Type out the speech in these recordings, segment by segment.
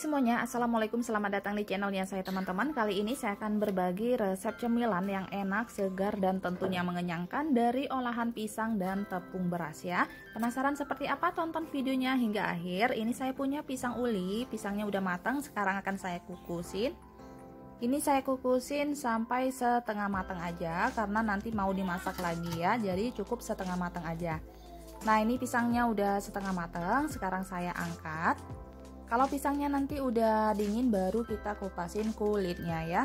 semuanya, assalamualaikum, selamat datang di channelnya saya teman-teman. Kali ini saya akan berbagi resep cemilan yang enak, segar, dan tentunya mengenyangkan dari olahan pisang dan tepung beras ya. Penasaran seperti apa? Tonton videonya hingga akhir. Ini saya punya pisang uli, pisangnya udah matang, sekarang akan saya kukusin. Ini saya kukusin sampai setengah matang aja, karena nanti mau dimasak lagi ya, jadi cukup setengah matang aja. Nah, ini pisangnya udah setengah matang, sekarang saya angkat. Kalau pisangnya nanti udah dingin baru kita kupasin kulitnya ya.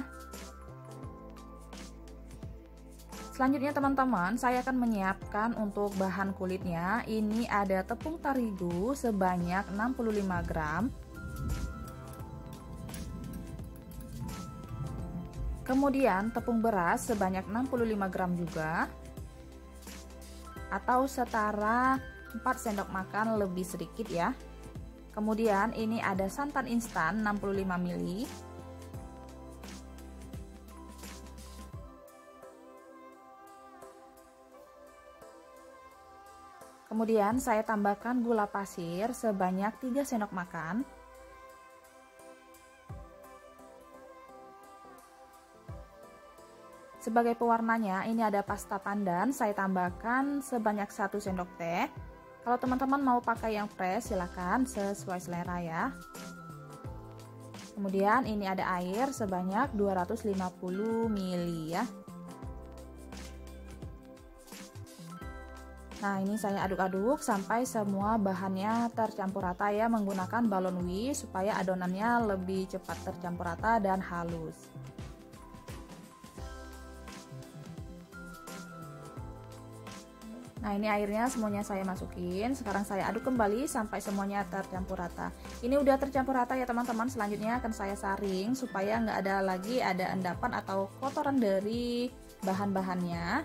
Selanjutnya teman-teman, saya akan menyiapkan untuk bahan kulitnya. Ini ada tepung terigu sebanyak 65 gram. Kemudian tepung beras sebanyak 65 gram juga. Atau setara 4 sendok makan lebih sedikit ya. Kemudian ini ada santan instan 65 ml. Kemudian saya tambahkan gula pasir sebanyak 3 sendok makan. Sebagai pewarnanya ini ada pasta pandan, saya tambahkan sebanyak 1 sendok teh. Kalau teman-teman mau pakai yang fresh silahkan, sesuai selera ya. Kemudian ini ada air sebanyak 250 ml ya. Nah, ini saya aduk-aduk sampai semua bahannya tercampur rata ya, menggunakan balon whisk supaya adonannya lebih cepat tercampur rata dan halus. Nah, ini airnya semuanya saya masukin. Sekarang saya aduk kembali sampai semuanya tercampur rata. Ini udah tercampur rata ya teman-teman. Selanjutnya akan saya saring supaya nggak ada lagi endapan atau kotoran dari bahan-bahannya.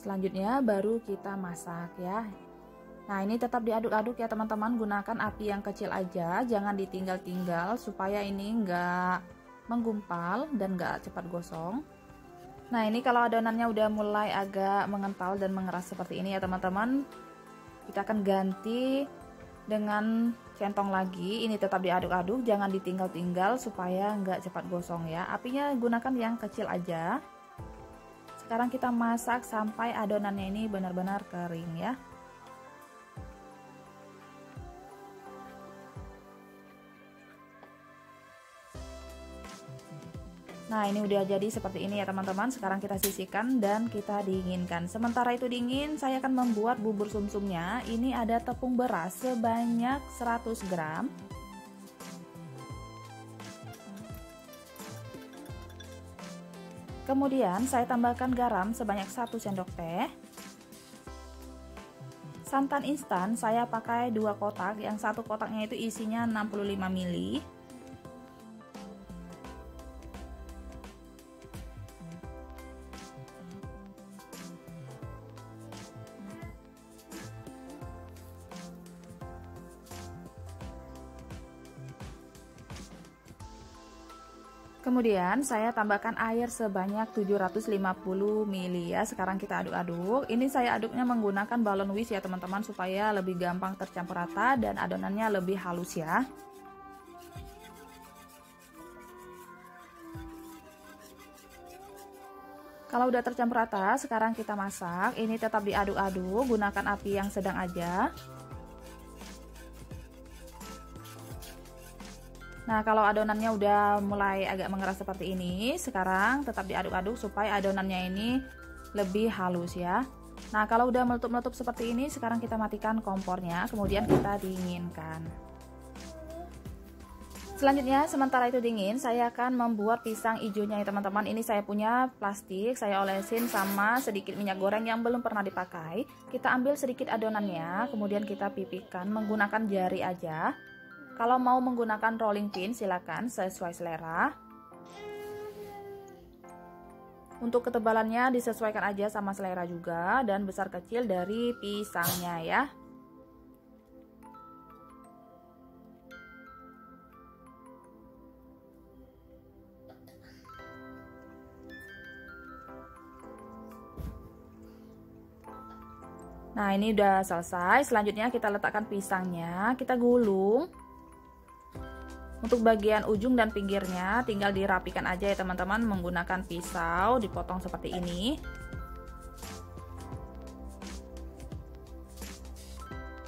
Selanjutnya baru kita masak ya. Nah, ini tetap diaduk-aduk ya teman-teman, gunakan api yang kecil aja, jangan ditinggal-tinggal supaya ini enggak menggumpal dan enggak cepat gosong. Nah, ini kalau adonannya udah mulai agak mengental dan mengeras seperti ini ya teman-teman, kita akan ganti dengan centong lagi. Ini tetap diaduk-aduk, jangan ditinggal-tinggal supaya enggak cepat gosong ya. Apinya gunakan yang kecil aja. Sekarang kita masak sampai adonannya ini benar-benar kering ya. Nah, ini udah jadi seperti ini ya teman-teman. Sekarang kita sisihkan dan kita dinginkan. Sementara itu dingin, saya akan membuat bubur sumsumnya. Ini ada tepung beras sebanyak 100 gram. Kemudian saya tambahkan garam sebanyak 1 sendok teh. Santan instan saya pakai 2 kotak, yang satu kotaknya itu isinya 65 ml. Kemudian saya tambahkan air sebanyak 750 ml ya. Sekarang kita aduk-aduk. Ini saya aduknya menggunakan balon whisk ya teman-teman, supaya lebih gampang tercampur rata dan adonannya lebih halus ya. Kalau udah tercampur rata, sekarang kita masak. Ini tetap diaduk-aduk, gunakan api yang sedang aja. Nah, kalau adonannya udah mulai agak mengeras seperti ini, sekarang tetap diaduk-aduk supaya adonannya ini lebih halus ya. Nah, kalau udah meletup-meletup seperti ini, sekarang kita matikan kompornya, kemudian kita dinginkan. Selanjutnya, sementara itu dingin, saya akan membuat pisang hijaunya ya teman-teman. Ini saya punya plastik, saya olesin sama sedikit minyak goreng yang belum pernah dipakai. Kita ambil sedikit adonannya, kemudian kita pipihkan menggunakan jari aja. Kalau mau menggunakan rolling pin silakan, sesuai selera. Untuk ketebalannya disesuaikan aja sama selera juga, dan besar kecil dari pisangnya ya. Nah, ini udah selesai. Selanjutnya kita letakkan pisangnya, kita gulung. Untuk bagian ujung dan pinggirnya tinggal dirapikan aja ya teman-teman, menggunakan pisau, dipotong seperti ini.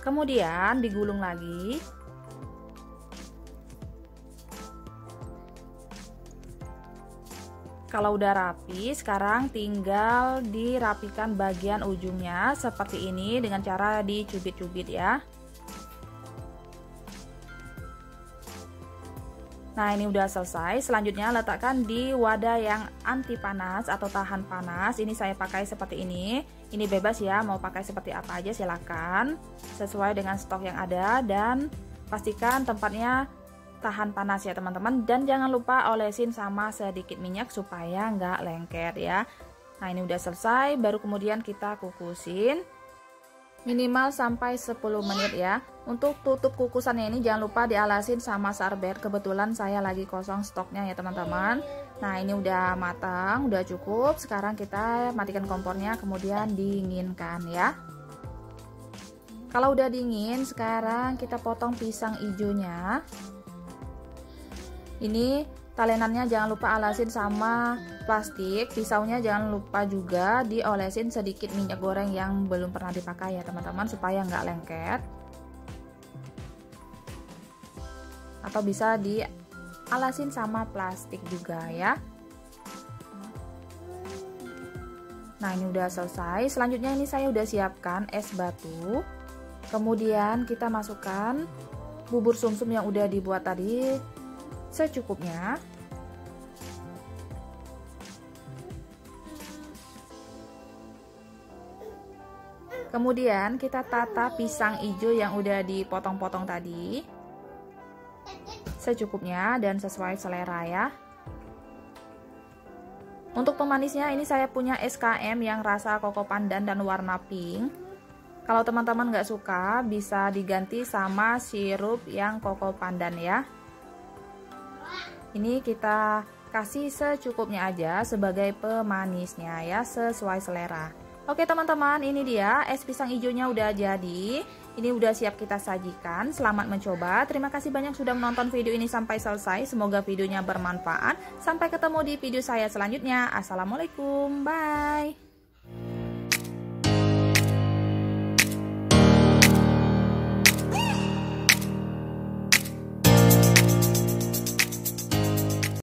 Kemudian digulung lagi. Kalau udah rapi, sekarang tinggal dirapikan bagian ujungnya seperti ini dengan cara dicubit-cubit ya. Nah, ini udah selesai. Selanjutnya letakkan di wadah yang anti panas atau tahan panas. Ini saya pakai seperti ini. Ini bebas ya, mau pakai seperti apa aja silakan. Sesuai dengan stok yang ada, dan pastikan tempatnya tahan panas ya teman-teman. Dan jangan lupa olesin sama sedikit minyak supaya nggak lengket ya. Nah, ini udah selesai. Baru kemudian kita kukusin. Minimal sampai 10 menit ya. Untuk tutup kukusannya ini jangan lupa dialasin sama sarbet. Kebetulan saya lagi kosong stoknya ya teman-teman. Nah, ini udah matang, udah cukup. Sekarang kita matikan kompornya, kemudian dinginkan ya. Kalau udah dingin, sekarang kita potong pisang hijaunya. Ini talenannya jangan lupa alasin sama plastik. Pisaunya jangan lupa juga diolesin sedikit minyak goreng yang belum pernah dipakai ya teman-teman, supaya nggak lengket. Atau bisa dialasin sama plastik juga ya. Nah, ini udah selesai. Selanjutnya ini saya udah siapkan es batu. Kemudian kita masukkan bubur sumsum yang udah dibuat tadi secukupnya. Kemudian kita tata pisang hijau yang udah dipotong-potong tadi secukupnya dan sesuai selera ya. Untuk pemanisnya ini saya punya SKM yang rasa koko pandan dan warna pink. Kalau teman-teman nggak suka bisa diganti sama sirup yang koko pandan ya. Ini kita kasih secukupnya aja sebagai pemanisnya ya, sesuai selera. Oke teman-teman, ini dia es pisang hijaunya udah jadi. Ini udah siap kita sajikan. Selamat mencoba. Terima kasih banyak sudah menonton video ini sampai selesai. Semoga videonya bermanfaat. Sampai ketemu di video saya selanjutnya. Assalamualaikum, bye.